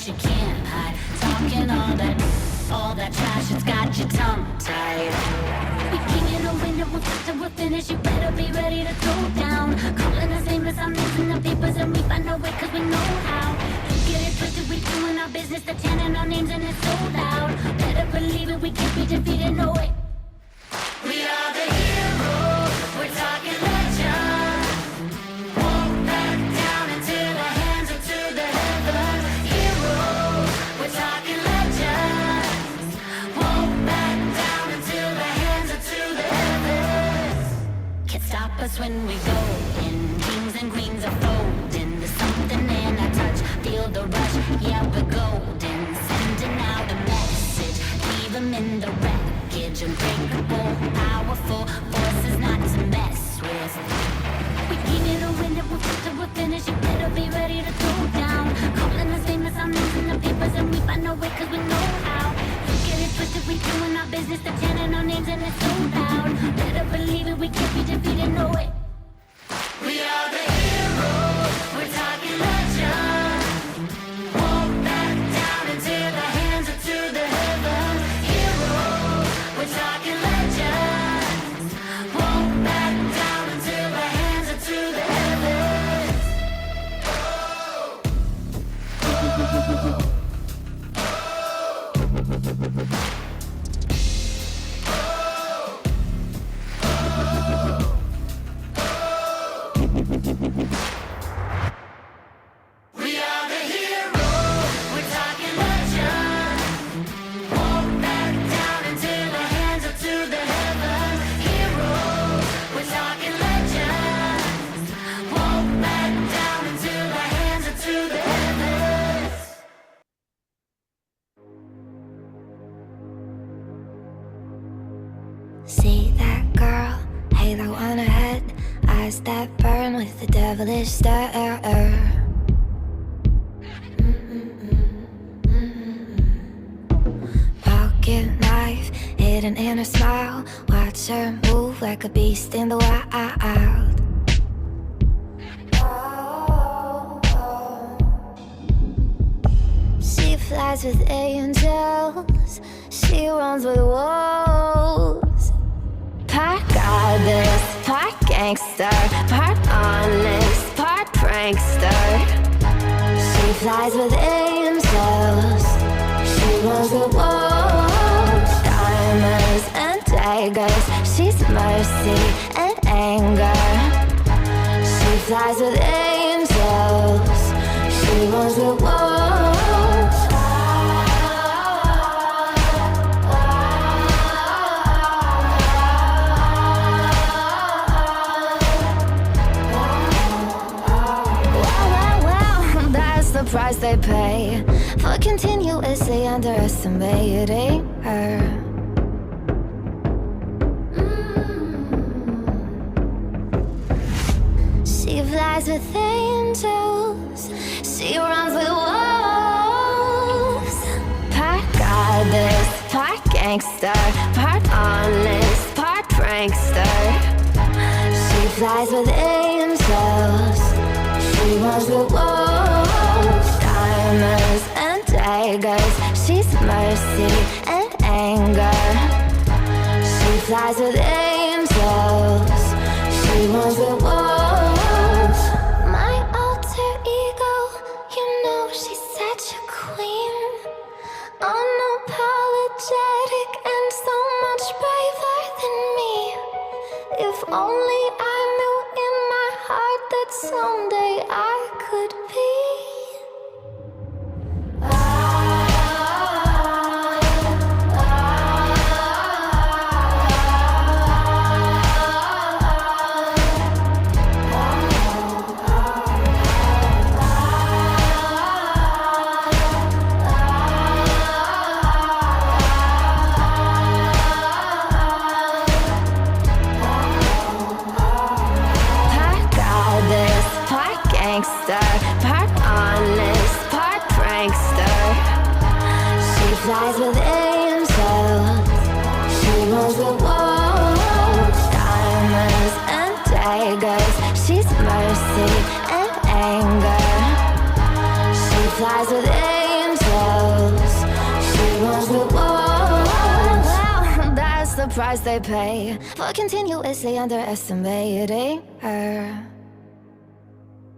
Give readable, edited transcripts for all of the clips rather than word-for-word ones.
she can't hide. Talking all that trash, it's got your tongue tied. We king in the window, we'll start till we're finished. You better be ready to throw down. Calling us nameless, I'm losing the papers, and we find our way cause we know how. You get it twisted, we doing our business, they're chanting our names and it's so loud. Better believe it, we can't be defeated, no way. We are the heroes, we're talking legend. Won't back down until our hands are to the heavens. Heroes, we're talking legends. Won't back down until our hands are to the heavens. Can't stop us when we go in. Kings and queens are folding. There's something in our touch, feel the rush. Yeah, we're golden, sending out a message. Leave them in the wreckage. Unbreakable, powerful forces not to mess with. We keep it a window, we'll fight till we're finished. You better be ready to throw down. Calling us famous, I'm losing the papers, and we find our way cause we know how. You get it twisted, we doing our business, they're chanting our names and it's so loud. Better believe it, we can't be defeated, no way. We are the heroes, we're talking legend. Won't back down until our hands are to the heavens. Heroes, we're talking legends. Won't back down until our hands are to the heavens. We are the heroes, we're talking legend. Won't back down until our hands are to the heavens. Heroes, we're talking legends. Won't back down until our hands are to the heavens. See that girl, halo on her head, eyes that burn with the devilish stare. Pocket knife hidden in her smile, watch her move like a beast in the wild. She flies with angels, she runs with wolves. Part goddess, part gangster, part honest, part prankster. She flies with angels, she runs with wolves. Diamonds and daggers, she's mercy and anger. She flies with angels, she runs with wolves. The price they pay for continuously underestimating her. She flies with angels, she runs with wolves. Part goddess, part gangster, part honest, part prankster. She flies with angels, she runs with wolves. Diamonds and daggers, she's mercy and anger. She flies with angels, she runs with wolves. My alter ego, you know she's such a queen. Unapologetic and so much braver than me. If only I knew in my heart that someday I could be. Part honest, part prankster. She flies with angels, she runs with wolves. Diamonds and daggers, she's mercy and anger. She flies with angels, price they pay for continuously underestimating her.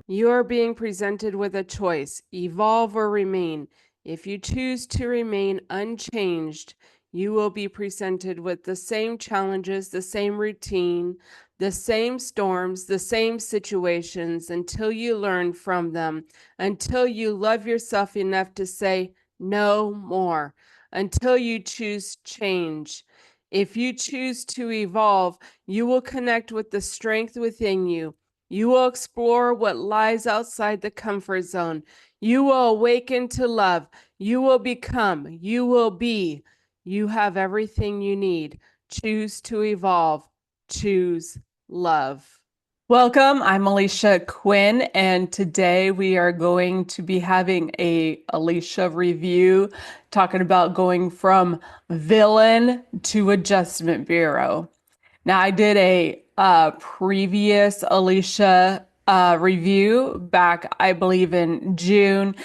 You are being presented with a choice, evolve or remain. If you choose to remain unchanged, you will be presented with the same challenges, the same routine, the same storms, the same situations until you learn from them, until you love yourself enough to say no more, until you choose change. If you choose to evolve, you will connect with the strength within you. You will explore what lies outside the comfort zone. You will awaken to love. You will become. You will be. You have everything you need. Choose to evolve. Choose love. Welcome. I'm Alisha Quinn, and today we are going to be having a Alisha review, talking about going from villain to Adjustment Bureau. Now, I did a previous Alisha review back, I believe, in June,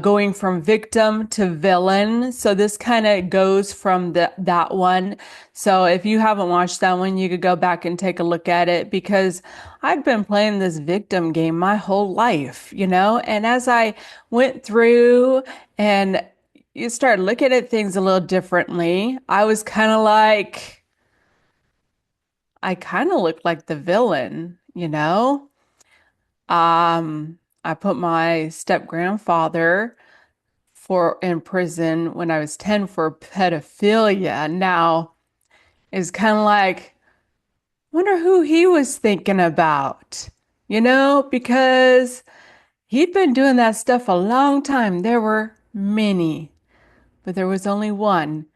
going from victim to villain. So this kind of goes from that one. So if you haven't watched that one, you could go back and take a look at it, because I've been playing this victim game my whole life, and as I went through and you start looking at things a little differently, I was kind of like, I kind of look like the villain. I put my step grandfather in prison when I was 10 for pedophilia. Now, it's kind of like, wonder who he was thinking about, because he'd been doing that stuff a long time. There were many, but there was only one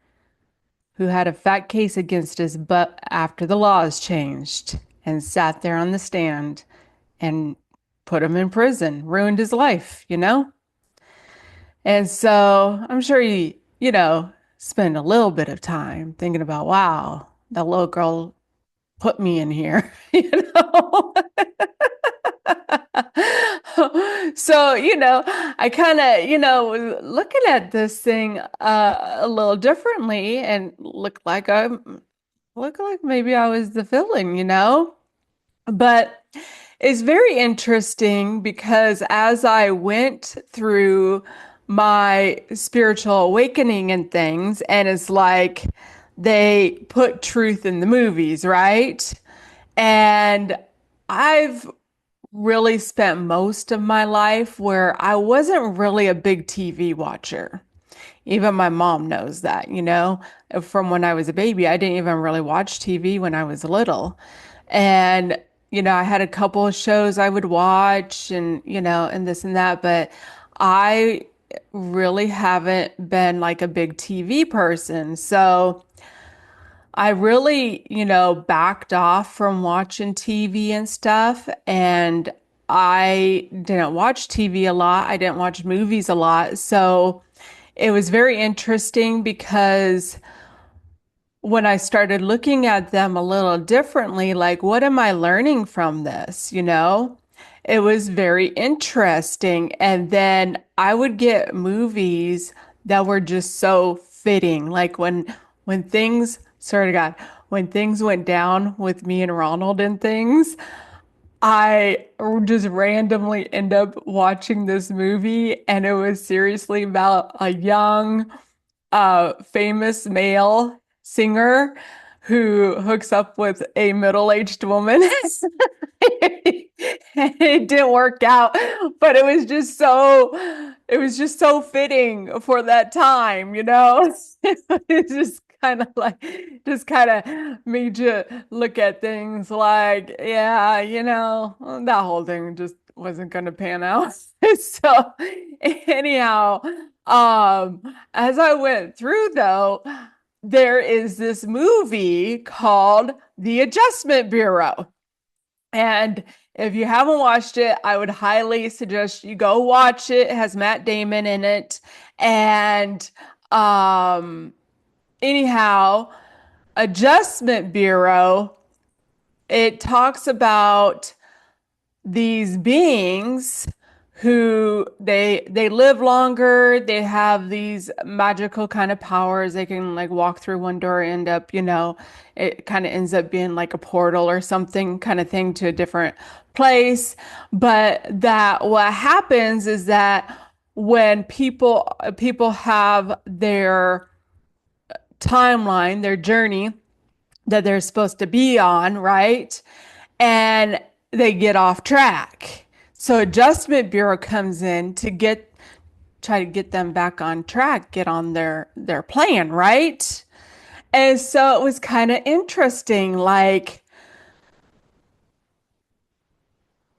who had a fat case against his butt after the laws changed and sat there on the stand and put him in prison, ruined his life. And so I'm sure he spent a little bit of time thinking about, wow, that little girl put me in here, So, I kind of, was looking at this thing a little differently and look like maybe I was the villain. But it's very interesting because as I went through my spiritual awakening and things, and it's like they put truth in the movies, right? And I've really spent most of my life where I wasn't really a big TV watcher. Even my mom knows that. From when I was a baby, I didn't even really watch TV when I was little. And, I had a couple of shows I would watch and this and that, but I really haven't been like a big TV person. So I really, backed off from watching TV and stuff. And I didn't watch TV a lot. I didn't watch movies a lot. So it was very interesting because when I started looking at them a little differently, like, what am I learning from this? It was very interesting. And then I would get movies that were just so fitting. Like when things, sorry to God, when things went down with me and Ronald and things, I just randomly end up watching this movie, and it was seriously about a young famous male singer who hooks up with a middle-aged woman. It didn't work out, but it was just so fitting for that time. It just kind of made you look at things like, yeah, that whole thing just wasn't going to pan out. So anyhow, as I went through though, there is this movie called The Adjustment Bureau. And if you haven't watched it, I would highly suggest you go watch it. It has Matt Damon in it. And anyhow, Adjustment Bureau, it talks about these beings who they live longer, they have these magical kind of powers. They can like walk through one door, end up, it kind of ends up being like a portal or something kind of thing to a different place. But that what happens is that when people have their timeline, their journey that they're supposed to be on, right? And they get off track. So Adjustment Bureau comes in to try to get them back on track, get on their plan, right? And so it was kind of interesting, like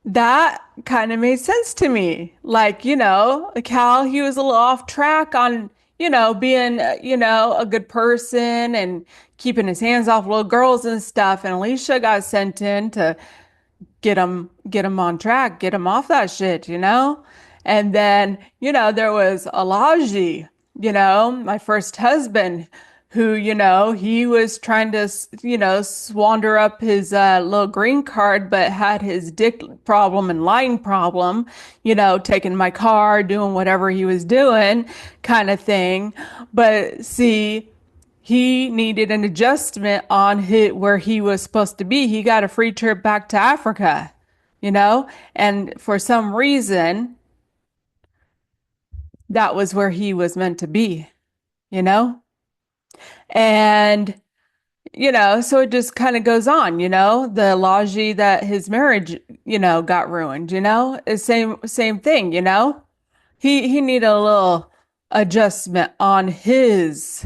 that kind of made sense to me. Like, Cal, he was a little off track on, being, a good person and keeping his hands off little girls and stuff. And Alicia got sent in to get him on track, get him off that shit. And then, there was Alaji, my first husband, who, he was trying to, squander up his little green card, but had his dick problem and lying problem, taking my car, doing whatever he was doing, kind of thing. But see, he needed an adjustment on where he was supposed to be. He got a free trip back to Africa, and for some reason, that was where he was meant to be, you know? And, so it just kind of goes on, the Laji that his marriage, got ruined, is same thing, He needed a little adjustment on his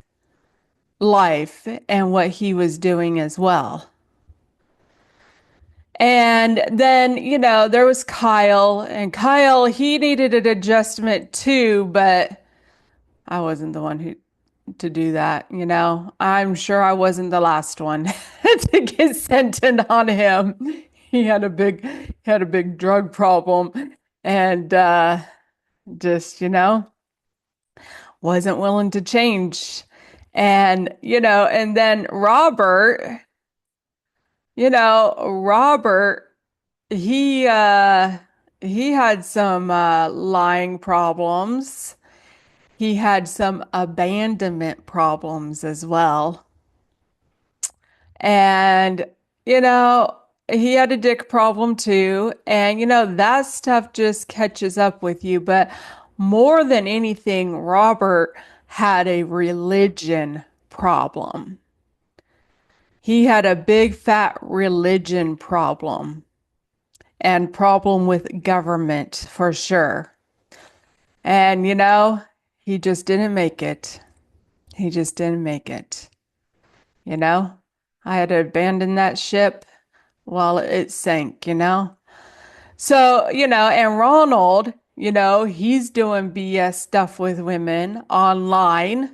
life and what he was doing as well. And then, there was Kyle, and Kyle, he needed an adjustment too, but I wasn't the one who to do that, I'm sure I wasn't the last one to get sent in on him. He had a big drug problem and just, wasn't willing to change. And, and then Robert, he had some lying problems. He had some abandonment problems as well. And, you know, he had a dick problem too. And, that stuff just catches up with you. But more than anything, Robert had a religion problem. He had a big fat religion problem and problem with government for sure. And, he just didn't make it. He just didn't make it. You know, I had to abandon that ship while it sank, So, and Ronald, he's doing BS stuff with women online,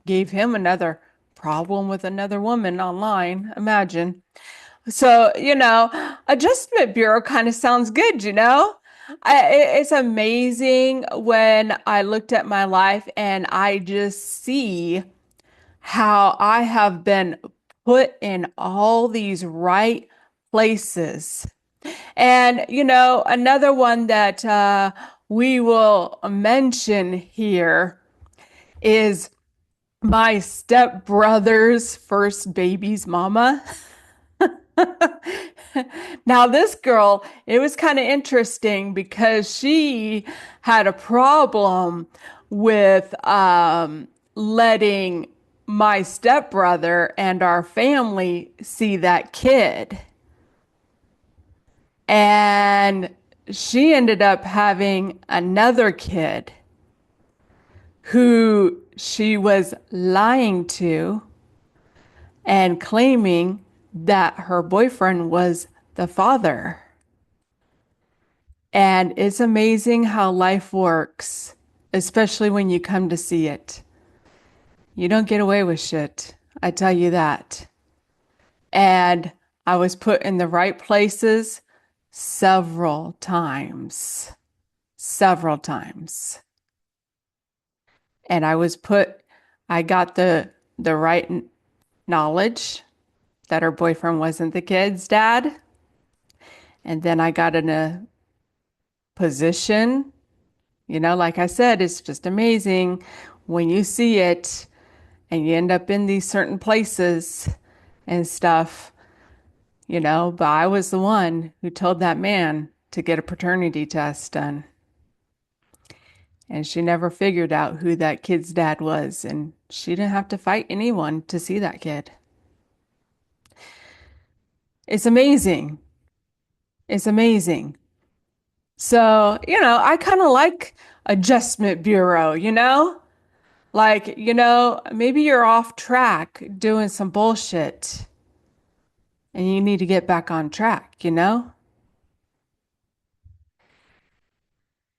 gave him another problem with another woman online. Imagine. So, Adjustment Bureau kind of sounds good, it's amazing when I looked at my life and I just see how I have been put in all these right places. And, another one that we will mention here is my stepbrother's first baby's mama. Now, this girl, it was kind of interesting because she had a problem with letting my stepbrother and our family see that kid. And she ended up having another kid who she was lying to and claiming that her boyfriend was the father. And it's amazing how life works, especially when you come to see it. You don't get away with shit, I tell you that. And I was put in the right places several times. Several times. And I got the right knowledge that her boyfriend wasn't the kid's dad. And then I got in a position. Like I said, it's just amazing when you see it and you end up in these certain places and stuff, But I was the one who told that man to get a paternity test done. And she never figured out who that kid's dad was, and she didn't have to fight anyone to see that kid. It's amazing. It's amazing. So, I kind of like Adjustment Bureau, Like, maybe you're off track doing some bullshit and you need to get back on track?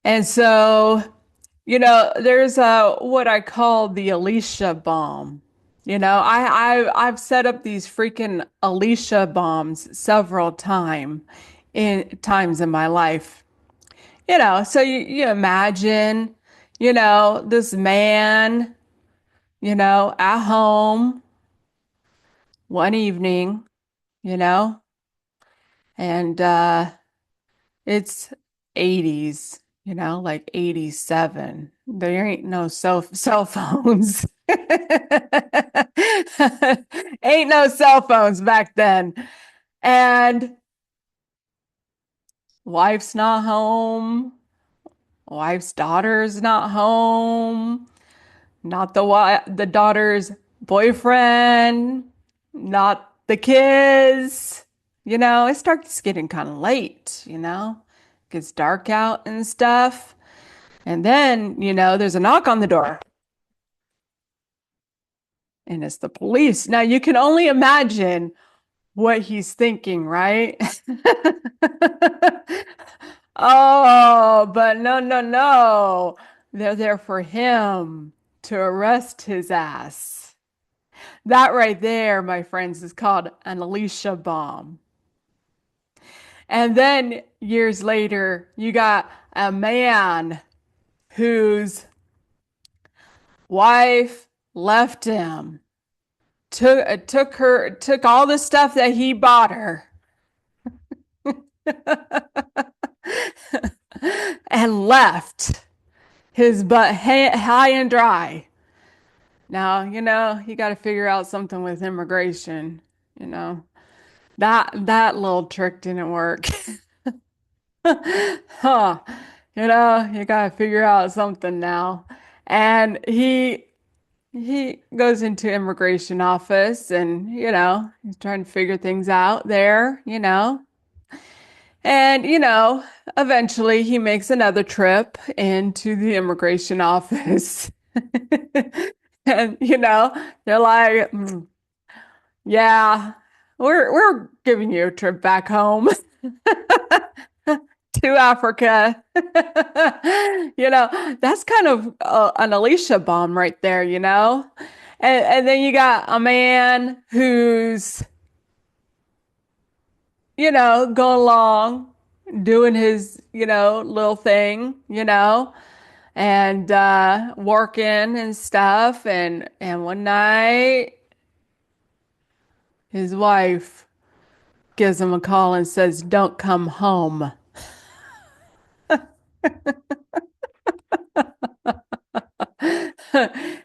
And so, there's what I call the Alicia bomb. I've set up these freaking Alicia bombs several times in my life. So you imagine, this man, at home one evening, you know, and it's 80s, like 87. There ain't no cell phones. Ain't no cell phones back then. And wife's not home. Wife's daughter's not home. Not the daughter's boyfriend. Not the kids. It starts getting kind of late. Gets dark out and stuff. And then, there's a knock on the door. And it's the police. Now you can only imagine what he's thinking, right? Oh, but no, no, no. They're there for him to arrest his ass. That right there, my friends, is called an Alicia bomb. And then years later, you got a man whose wife left him, took all the stuff that he bought her, and left his butt high and dry. Now, you got to figure out something with immigration, you know. That little trick didn't work. Huh. You got to figure out something now. And he goes into immigration office and, he's trying to figure things out there. And, eventually he makes another trip into the immigration office. And, they're like, yeah, we're giving you a trip back home to Africa. That's kind of an Alicia bomb right there. And then you got a man who's, going along, doing his, little thing, and working and stuff. And one night, his wife gives him a call and says, "Don't come home."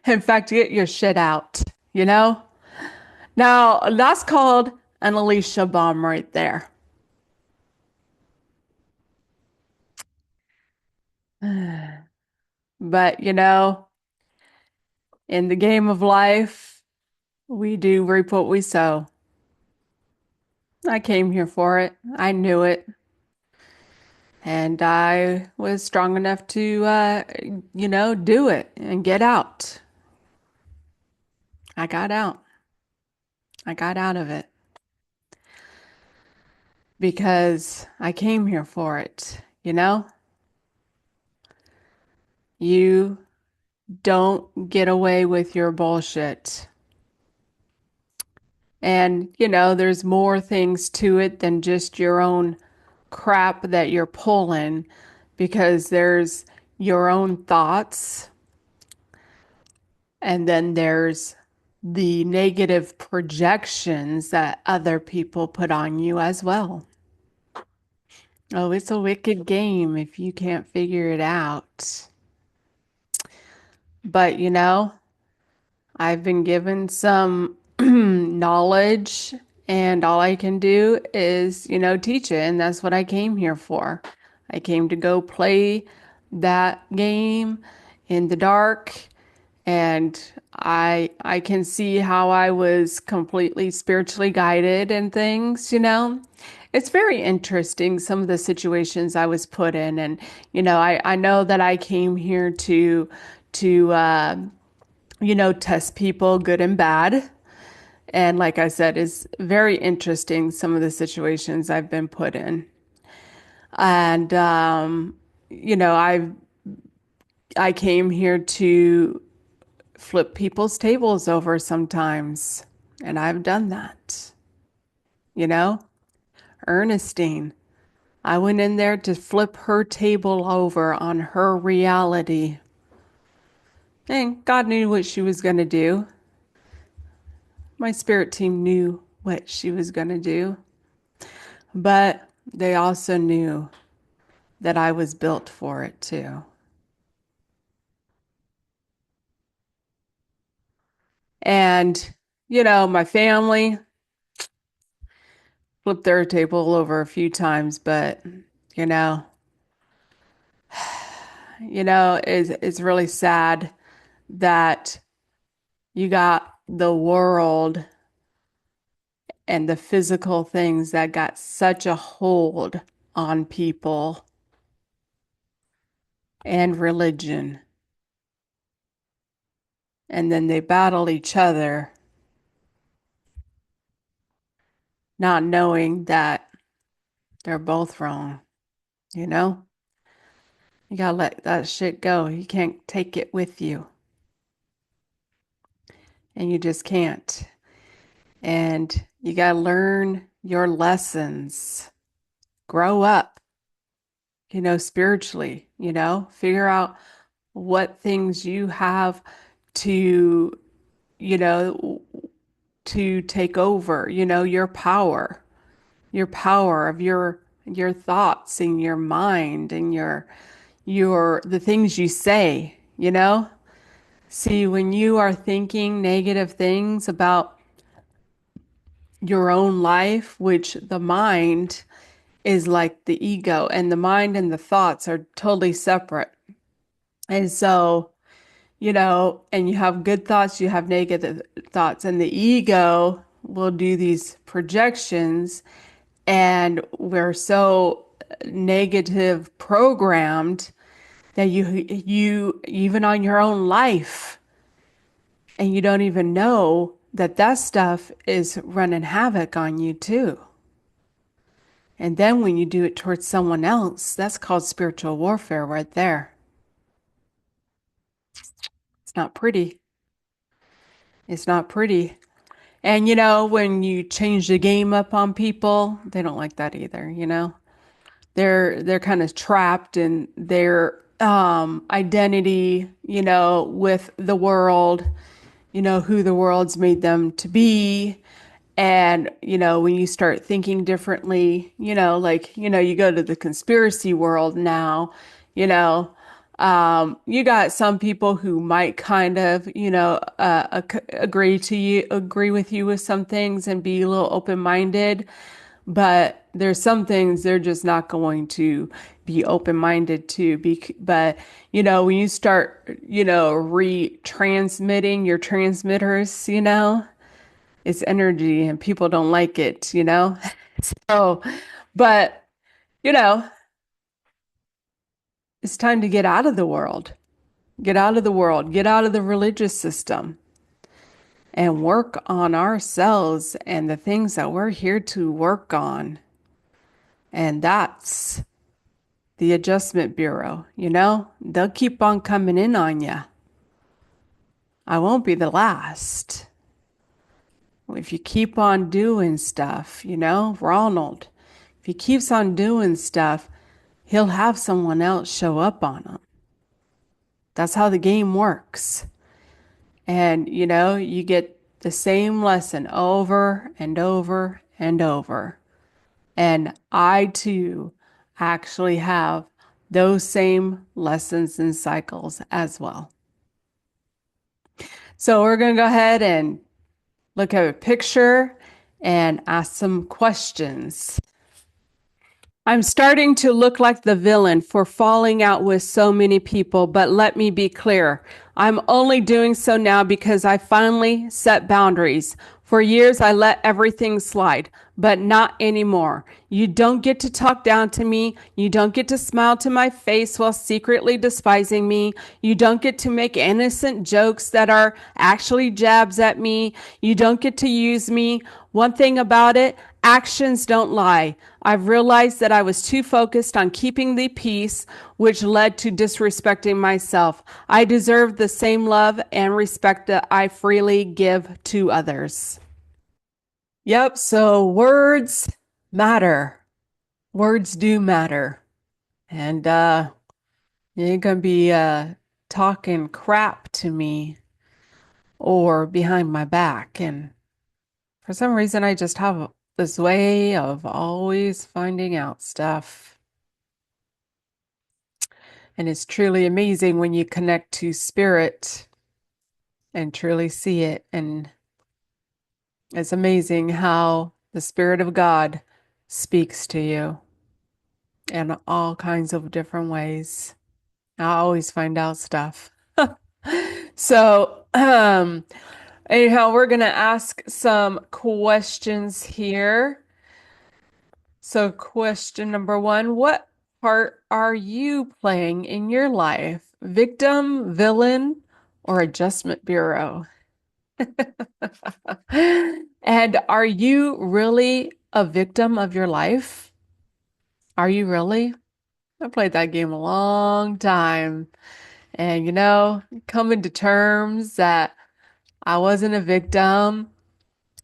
In fact, get your shit out. Now, that's called an Alicia bomb right there. But, in the game of life, we do reap what we sow. I came here for it. I knew it. And I was strong enough to, do it and get out. I got out. I got out of it because I came here for it. You don't get away with your bullshit. And, there's more things to it than just your own crap that you're pulling, because there's your own thoughts, and then there's the negative projections that other people put on you as well. Oh, it's a wicked game if you can't figure it out. But I've been given some knowledge, and all I can do is, teach it. And that's what I came here for. I came to go play that game in the dark, and I can see how I was completely spiritually guided and things. It's very interesting, some of the situations I was put in. And, I know that I came here to test people good and bad. And like I said, it's very interesting some of the situations I've been put in. And you know, I came here to flip people's tables over sometimes, and I've done that. You know, Ernestine, I went in there to flip her table over on her reality. And God knew what she was going to do. My spirit team knew what she was going to do. But they also knew that I was built for it too. And, my family flipped their table over a few times, but, you know, it's really sad that you got the world and the physical things that got such a hold on people and religion. And then they battle each other, not knowing that they're both wrong, you know? You gotta let that shit go. You can't take it with you. And you just can't. And you gotta learn your lessons. Grow up, spiritually, figure out what things you have to, you know, to take over, your power of your thoughts and your mind and your the things you say. See, when you are thinking negative things about your own life, which the mind is like the ego, and the mind and the thoughts are totally separate. And so, and you have good thoughts, you have negative thoughts, and the ego will do these projections, and we're so negative programmed that you even on your own life, and you don't even know that that stuff is running havoc on you too. And then when you do it towards someone else, that's called spiritual warfare right there. It's not pretty. It's not pretty. And when you change the game up on people, they don't like that either. They're kind of trapped in their identity, with the world, who the world's made them to be. And, when you start thinking differently, like, you go to the conspiracy world now, you know, you got some people who might kind of, agree with you with some things and be a little open-minded, but there's some things they're just not going to be open-minded to. But, when you start, retransmitting your transmitters, it's energy and people don't like it. So, but, you know, it's time to get out of the world. Get out of the world, get out of the religious system and work on ourselves and the things that we're here to work on. And that's the Adjustment Bureau. They'll keep on coming in on you. I won't be the last. If you keep on doing stuff, Ronald, if he keeps on doing stuff, he'll have someone else show up on him. That's how the game works. And, you get the same lesson over and over and over. And I too actually have those same lessons and cycles as well. So we're going to go ahead and look at a picture and ask some questions. I'm starting to look like the villain for falling out with so many people, but let me be clear. I'm only doing so now because I finally set boundaries. For years, I let everything slide, but not anymore. You don't get to talk down to me. You don't get to smile to my face while secretly despising me. You don't get to make innocent jokes that are actually jabs at me. You don't get to use me. One thing about it, actions don't lie. I've realized that I was too focused on keeping the peace, which led to disrespecting myself. I deserve the same love and respect that I freely give to others. Yep, so words matter. Words do matter. And you ain't gonna be talking crap to me or behind my back. And for some reason, I just have this way of always finding out stuff. And it's truly amazing when you connect to spirit and truly see it. And it's amazing how the Spirit of God speaks to you in all kinds of different ways. I always find out stuff. So, anyhow, we're going to ask some questions here. So, question number one, what part are you playing in your life? Victim, villain, or adjustment bureau? And are you really a victim of your life? Are you really? I played that game a long time. And, coming to terms that I wasn't a victim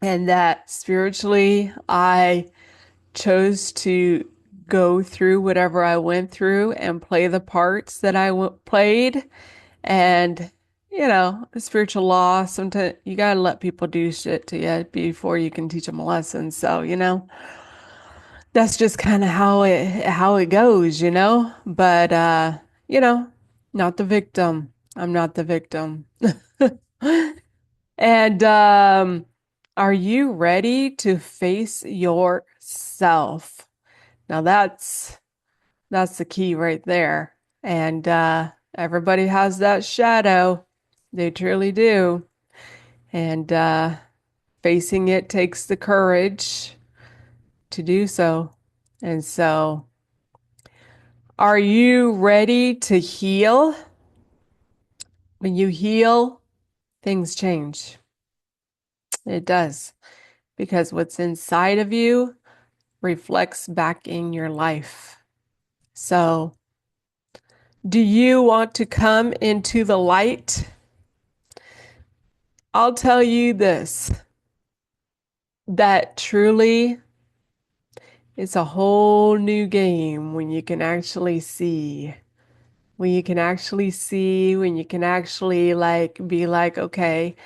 and that spiritually I chose to go through whatever I went through and play the parts that I played. And, spiritual law, sometimes you gotta let people do shit to you before you can teach them a lesson. So, that's just kind of how it goes. But you know, not the victim. I'm not the victim. And are you ready to face yourself? Now that's the key right there. And everybody has that shadow. They truly do. And facing it takes the courage to do so. And so, are you ready to heal? When you heal, things change. It does. Because what's inside of you reflects back in your life. So, do you want to come into the light? I'll tell you this, that truly it's a whole new game when you can actually see. When you can actually see, when you can actually be like, okay,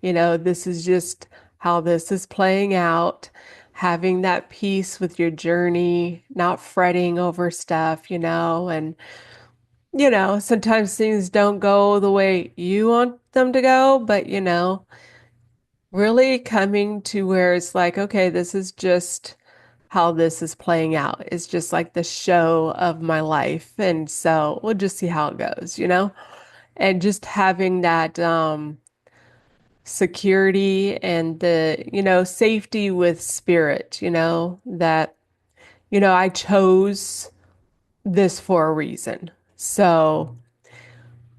this is just how this is playing out. Having that peace with your journey, not fretting over stuff, and sometimes things don't go the way you want them to go, but really coming to where it's like, okay, this is just how this is playing out. It's just like the show of my life. And so we'll just see how it goes. And just having that security and the, safety with spirit, that, I chose this for a reason. So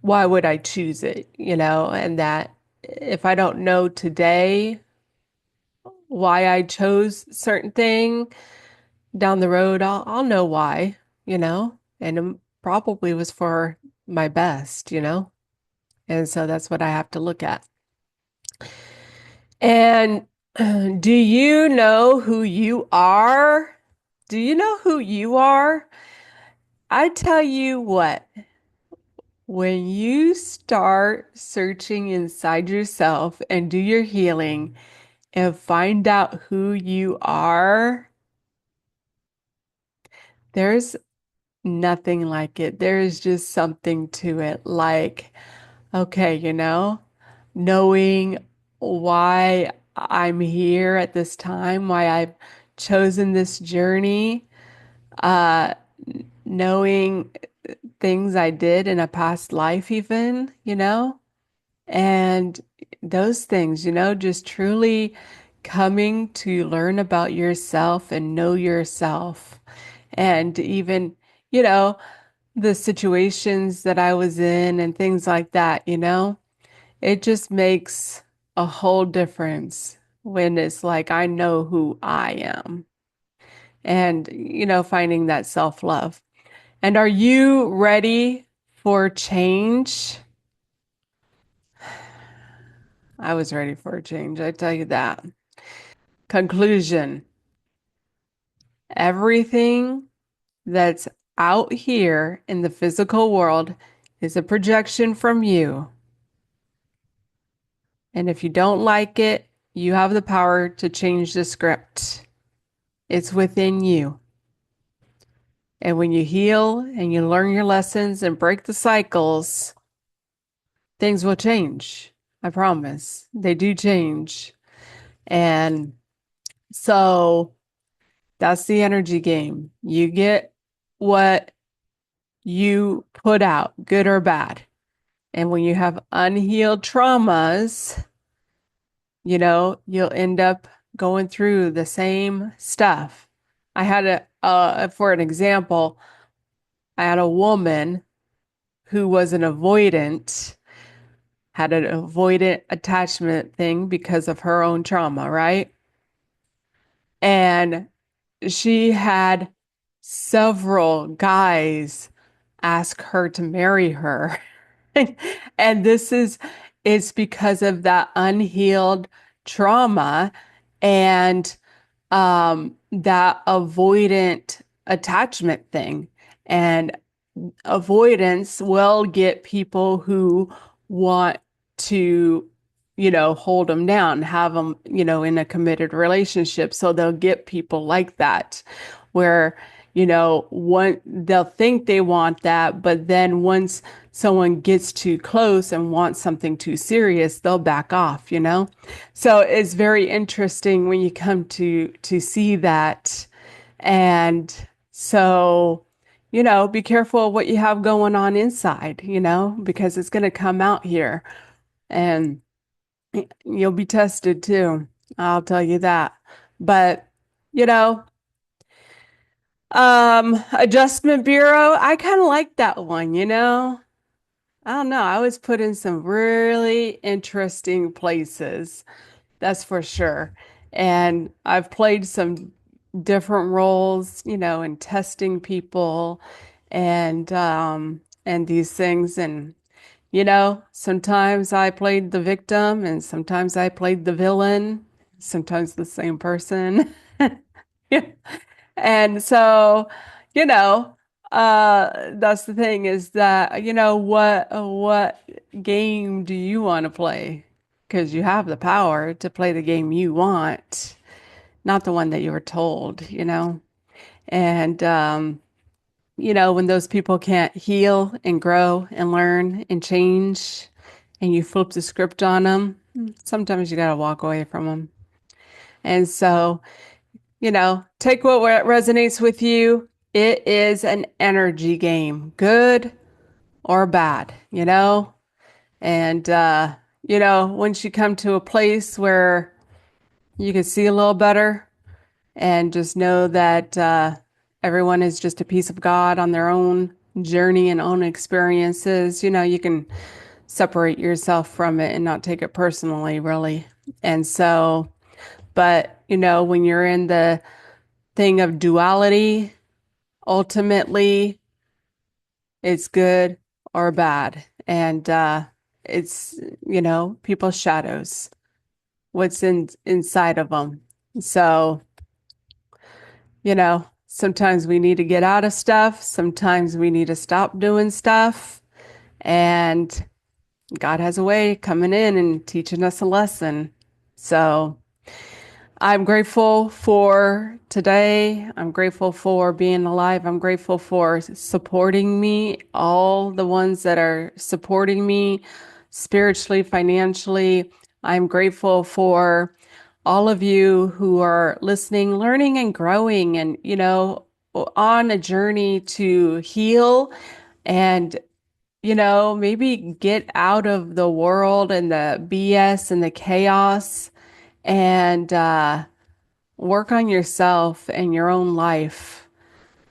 why would I choose it? And that if I don't know today why I chose certain thing down the road, I'll know why, and it probably was for my best. And so that's what I have to look at. And do you know who you are? Do you know who you are? I tell you what, when you start searching inside yourself and do your healing and find out who you are, there's nothing like it. There is just something to it. Like, okay, knowing why I'm here at this time, why I've chosen this journey, uh, knowing things I did in a past life, even, and those things, just truly coming to learn about yourself and know yourself. And even, you know, the situations that I was in and things like that, it just makes a whole difference when it's like I know who I am and, finding that self-love. And are you ready for change? I was ready for a change, I tell you that. Conclusion. Everything that's out here in the physical world is a projection from you. And if you don't like it, you have the power to change the script. It's within you. And when you heal and you learn your lessons and break the cycles, things will change. I promise. They do change. And so that's the energy game. You get what you put out, good or bad. And when you have unhealed traumas, you'll end up going through the same stuff. I had for an example, I had a woman who was an avoidant, had an avoidant attachment thing because of her own trauma, right? And she had several guys ask her to marry her. And it's because of that unhealed trauma and that avoidant attachment thing. And avoidance will get people who want to, hold them down, have them, in a committed relationship. So they'll get people like that where, they'll think they want that, but then once someone gets too close and wants something too serious, they'll back off, So it's very interesting when you come to see that. And so, be careful of what you have going on inside, because it's going to come out here and you'll be tested too. I'll tell you that. But, you know, Adjustment Bureau, I kind of like that one, I don't know. I was put in some really interesting places, that's for sure. And I've played some different roles, in testing people and these things. And, sometimes I played the victim and sometimes I played the villain, sometimes the same person. Yeah. And so, you know, that's the thing is that, what game do you want to play? Because you have the power to play the game you want, not the one that you were told, And, when those people can't heal and grow and learn and change, and you flip the script on them, sometimes you got to walk away from them. And so, take what resonates with you. It is an energy game, good or bad, And, once you come to a place where you can see a little better and just know that everyone is just a piece of God on their own journey and own experiences, you can separate yourself from it and not take it personally, really. And so, but, when you're in the thing of duality, ultimately, it's good or bad. And it's, people's shadows, what's inside of them. So, sometimes we need to get out of stuff. Sometimes we need to stop doing stuff. And God has a way coming in and teaching us a lesson. So, I'm grateful for today. I'm grateful for being alive. I'm grateful for supporting me, all the ones that are supporting me spiritually, financially. I'm grateful for all of you who are listening, learning, and growing, and, on a journey to heal and, maybe get out of the world and the BS and the chaos and work on yourself and your own life.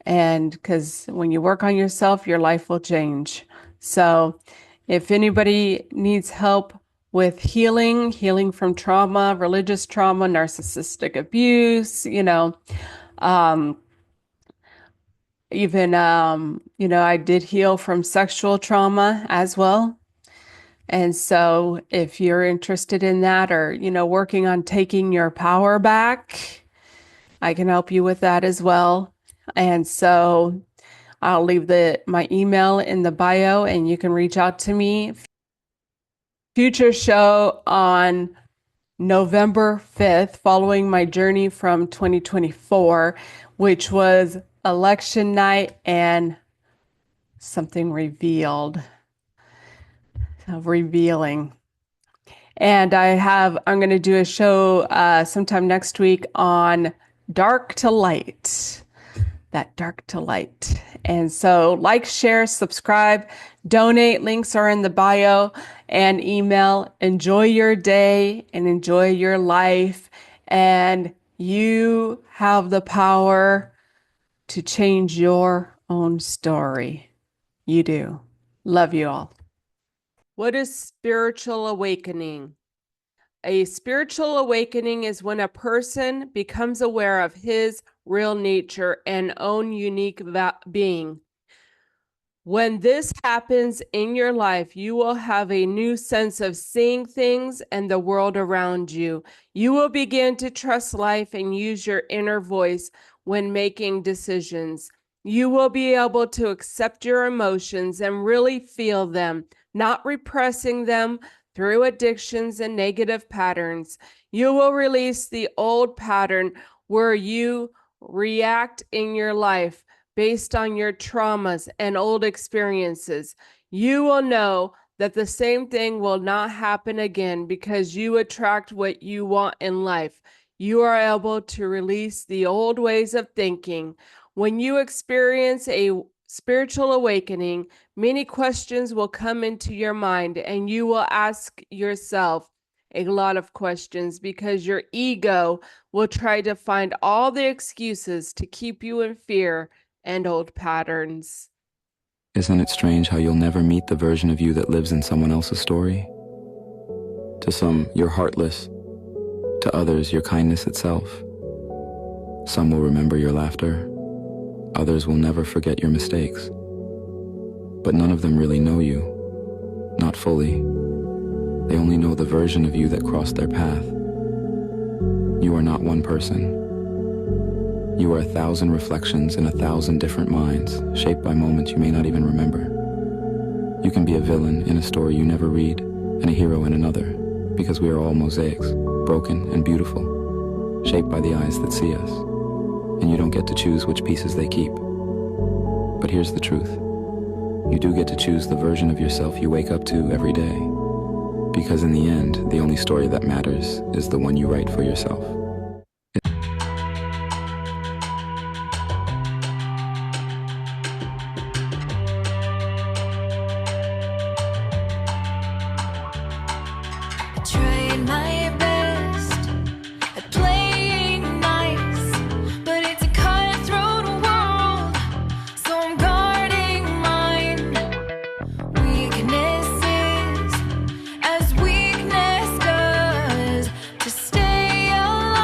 And because when you work on yourself, your life will change. So if anybody needs help with healing from trauma, religious trauma, narcissistic abuse, um, even, I did heal from sexual trauma as well. And so if you're interested in that or, working on taking your power back, I can help you with that as well. And so I'll leave my email in the bio and you can reach out to me. Future show on November 5th, following my journey from 2024, which was election night and something revealing. And I'm going to do a show sometime next week on dark to light, that dark to light. And so like, share, subscribe, donate. Links are in the bio and email. Enjoy your day and enjoy your life. And you have the power to change your own story. You do. Love you all. What is spiritual awakening? A spiritual awakening is when a person becomes aware of his real nature and own unique being. When this happens in your life, you will have a new sense of seeing things and the world around you. You will begin to trust life and use your inner voice when making decisions. You will be able to accept your emotions and really feel them, not repressing them through addictions and negative patterns. You will release the old pattern where you react in your life based on your traumas and old experiences. You will know that the same thing will not happen again because you attract what you want in life. You are able to release the old ways of thinking. When you experience a spiritual awakening, many questions will come into your mind and you will ask yourself a lot of questions because your ego will try to find all the excuses to keep you in fear and old patterns. Isn't it strange how you'll never meet the version of you that lives in someone else's story? To some, you're heartless. To others, you're kindness itself. Some will remember your laughter. Others will never forget your mistakes. But none of them really know you. Not fully. They only know the version of you that crossed their path. You are not one person. You are 1,000 reflections in 1,000 different minds, shaped by moments you may not even remember. You can be a villain in a story you never read, and a hero in another, because we are all mosaics, broken and beautiful, shaped by the eyes that see us. And you don't get to choose which pieces they keep. But here's the truth. You do get to choose the version of yourself you wake up to every day. Because in the end, the only story that matters is the one you write for yourself. Trying my best at playing nice, but it's a cutthroat world, so I'm guarding mine. Weaknesses as weakness does, to stay alive.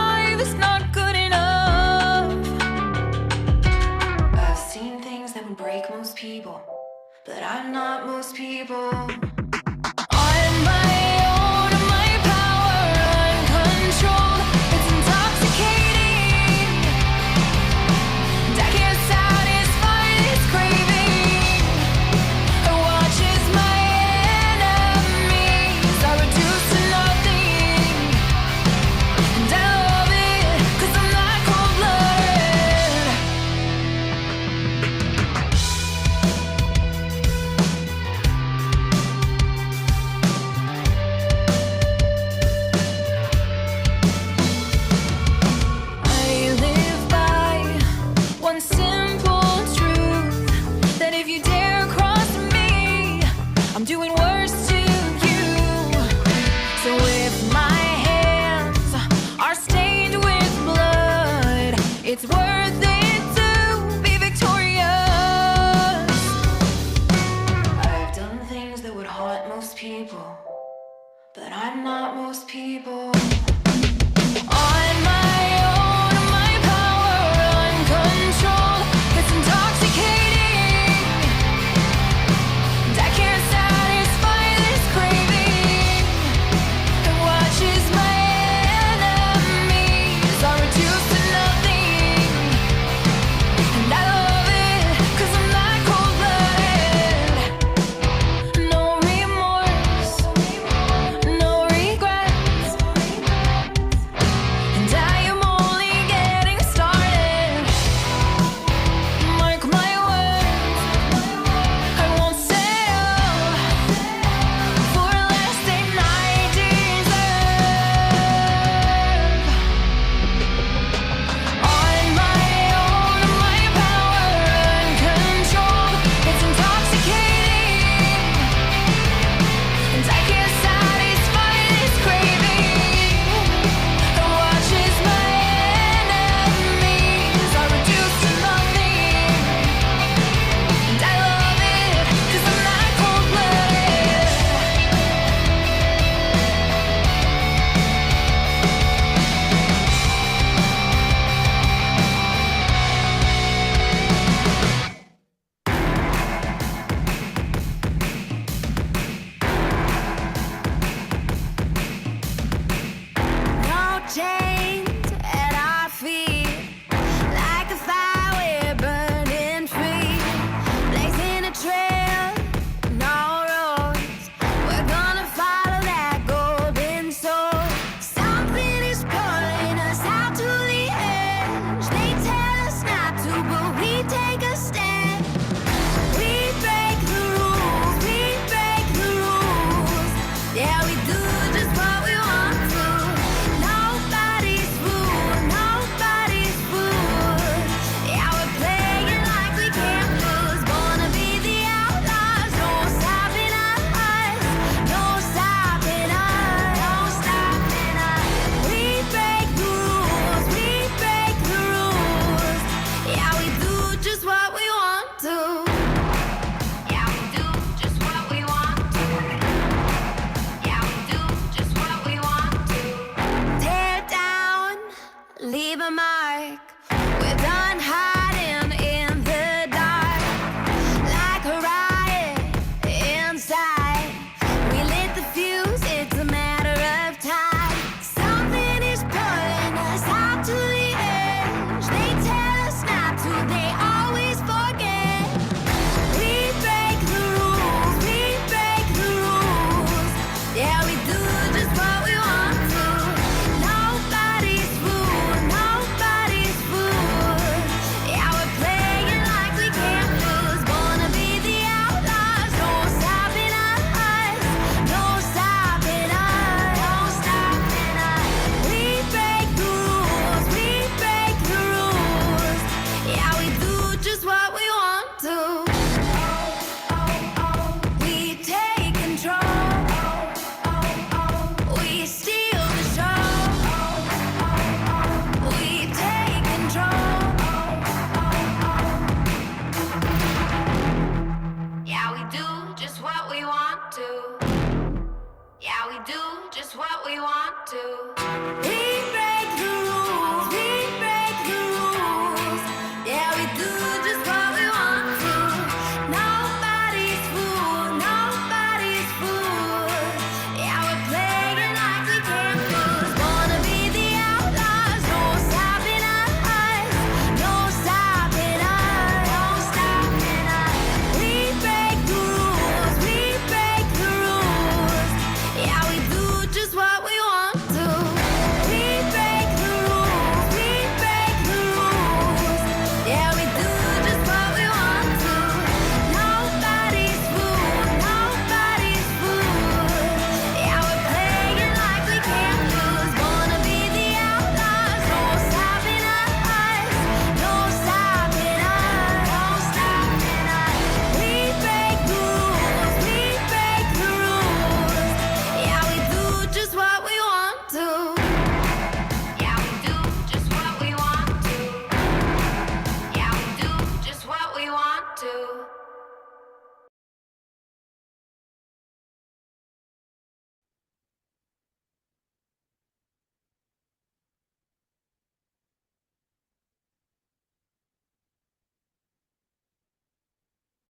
It's worth it to be victorious. I've done things that would haunt most people, but I'm not most people. On my own, my power uncontrolled, it's intoxicating. And I can't satisfy this craving. It watches my enemies are reduced to nothing. And I love it, 'cause I'm not cold-blooded. No remorse, no regrets. And I am only getting started. Mark my words, I won't settle for less than I deserve. On my own, my power uncontrolled, it's intoxicating. And I can't satisfy this craving. It watches my enemies are reduced to nothing. And I love it, 'cause I'm not cold-blooded. No chains at our feet, like a fire we're burning free, blazing a trail, no roads. We're gonna follow that golden soul. Something is pulling us out to the edge. They tell us not to, but we take a stand. We break the rules, we break the rules. Yeah, we do just what we want to. Nobody's fool, nobody's fool. Yeah, we're playing like we can't lose. Born to be the outlaws, no stopping us, no stopping us, no stopping us. We break the rules, we break the rules. Yeah, we do just what we want to. Yeah, we do just what we want to. Yeah, we do just what we want to. Tear down, leave a mark.